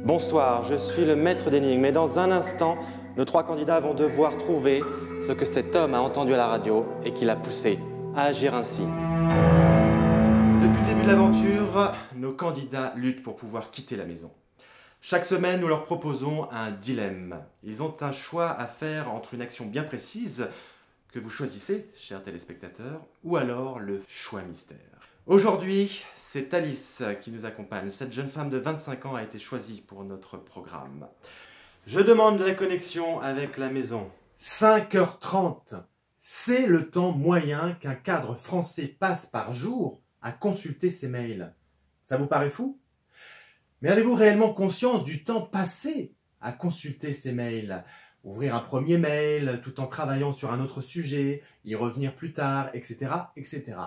Bonsoir, je suis le maître d'énigmes et dans un instant, nos trois candidats vont devoir trouver ce que cet homme a entendu à la radio et qui l'a poussé à agir ainsi. Depuis le début de l'aventure, nos candidats luttent pour pouvoir quitter la maison. Chaque semaine, nous leur proposons un dilemme. Ils ont un choix à faire entre une action bien précise que vous choisissez, chers téléspectateurs, ou alors le choix mystère. Aujourd'hui, c'est Alice qui nous accompagne. Cette jeune femme de 25 ans a été choisie pour notre programme. Je demande la connexion avec la maison. 5h30, c'est le temps moyen qu'un cadre français passe par jour à consulter ses mails. Ça vous paraît fou? Mais avez-vous réellement conscience du temps passé à consulter ses mails? Ouvrir un premier mail tout en travaillant sur un autre sujet, y revenir plus tard, etc., etc.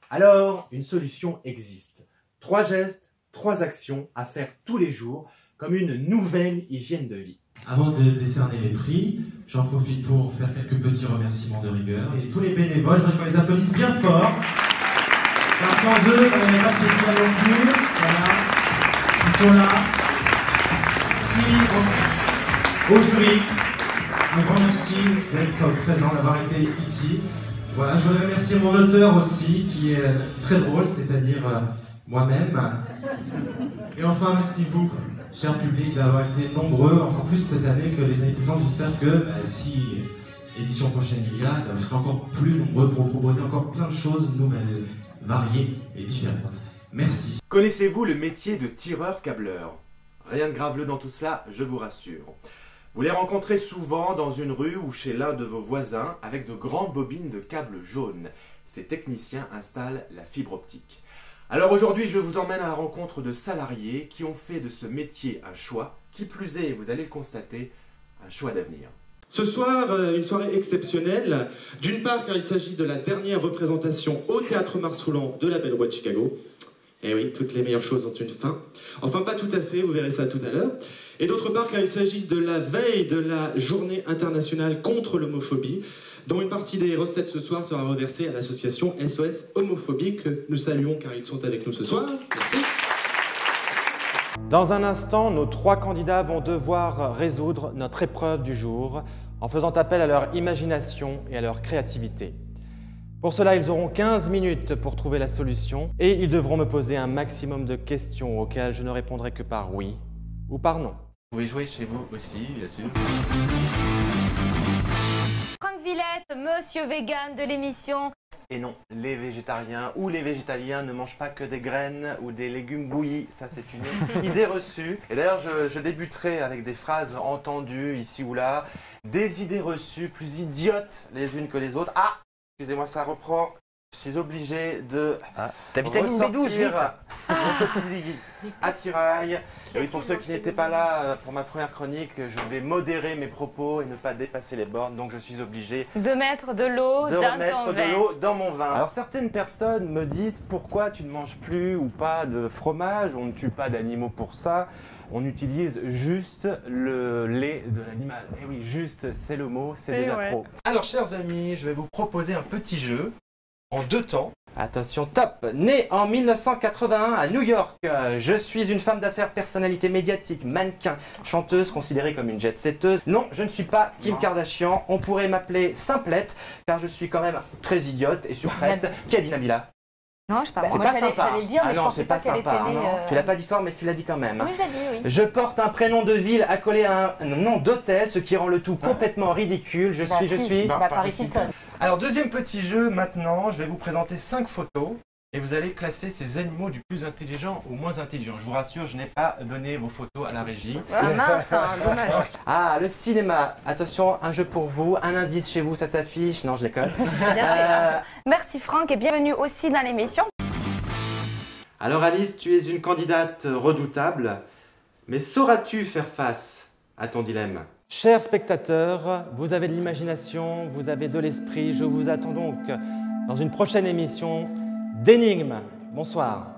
Alors, une solution existe. 3 gestes, 3 actions à faire tous les jours, comme une nouvelle hygiène de vie. Avant de décerner les prix, j'en profite pour faire quelques petits remerciements de rigueur. Et tous les bénévoles, je voudrais qu'on les applaudisse bien fort. Car sans eux, on n'avait pas de festival non plus. Voilà. Ils sont là. Au jury, un grand merci d'être présent, d'avoir été ici. Voilà, je voudrais remercier mon auteur aussi, qui est très drôle, c'est-à-dire moi-même. Et enfin, merci vous, cher public, d'avoir été nombreux, encore plus cette année que les années précédentes. J'espère que si édition prochaine il y a, vous serez encore plus nombreux pour vous proposer encore plein de choses nouvelles, variées et différentes. Merci. Connaissez-vous le métier de tireur-câbleur? Rien de graveleux dans tout cela, je vous rassure. Vous les rencontrez souvent dans une rue ou chez l'un de vos voisins avec de grandes bobines de câbles jaunes. Ces techniciens installent la fibre optique. Alors aujourd'hui, je vous emmène à la rencontre de salariés qui ont fait de ce métier un choix, qui plus est, vous allez le constater, un choix d'avenir. Ce soir, une soirée exceptionnelle. D'une part, car il s'agit de la dernière représentation au Théâtre Marsoullan de La Belle au Bois de Chicago. Et oui, toutes les meilleures choses ont une fin. Enfin, pas tout à fait, vous verrez ça tout à l'heure. Et d'autre part, car il s'agit de la veille de la journée internationale contre l'homophobie, dont une partie des recettes ce soir sera reversée à l'association SOS Homophobie, que nous saluons car ils sont avec nous ce soir. Merci. Dans un instant, nos trois candidats vont devoir résoudre notre épreuve du jour en faisant appel à leur imagination et à leur créativité. Pour cela, ils auront 15 minutes pour trouver la solution et ils devront me poser un maximum de questions auxquelles je ne répondrai que par oui ou par non. Vous pouvez jouer chez vous aussi, bien sûr. Franck Villette, monsieur vegan de l'émission. Et non, les végétariens ou les végétaliens ne mangent pas que des graines ou des légumes bouillis. Ça, c'est une idée reçue. Et d'ailleurs, je débuterai avec des phrases entendues ici ou là. Des idées reçues plus idiotes les unes que les autres. Ah, excusez-moi, ça reprend. Je suis obligé de ta vitamine B12, vite. Mon petit attirail. Et oui, pour ceux qui n'étaient pas là pour ma première chronique, je vais modérer mes propos et ne pas dépasser les bornes. Donc je suis obligé de mettre de l'eau dans mon vin. Alors certaines personnes me disent pourquoi tu ne manges plus ou pas de fromage, on ne tue pas d'animaux pour ça. On utilise juste le lait de l'animal. Et oui, juste, c'est le mot, c'est déjà trop. Alors chers amis, je vais vous proposer un petit jeu. En 2 temps. Attention, top! Née en 1981 à New York, je suis une femme d'affaires, personnalité médiatique, mannequin, chanteuse, considérée comme une jet-setteuse. Non, je ne suis pas Kim Kardashian, on pourrait m'appeler Simplette, car je suis quand même très idiote et surfaite. Qui a dit Nabila? Non, je parle. C'est pas sympa. J'allais le dire, mais je pensais pas qu'elle était née. Tu l'as pas dit fort, mais tu l'as dit quand même. Oui, je l'ai dit, oui. Je porte un prénom de ville accolé à un nom d'hôtel, ce qui rend le tout complètement ridicule. Je suis... Paris Hilton. Alors, deuxième petit jeu, maintenant, je vais vous présenter 5 photos. Et vous allez classer ces animaux du plus intelligent au moins intelligent. Je vous rassure, je n'ai pas donné vos photos à la régie. Ah mince, hein, dommage. Ah, le cinéma. Attention, un jeu pour vous. Un indice chez vous, ça s'affiche. Non, je déconne. Merci Franck et bienvenue aussi dans l'émission. Alors Alice, tu es une candidate redoutable. Mais sauras-tu faire face à ton dilemme? Chers spectateurs, vous avez de l'imagination, vous avez de l'esprit. Je vous attends donc dans une prochaine émission d'énigmes. Bonsoir.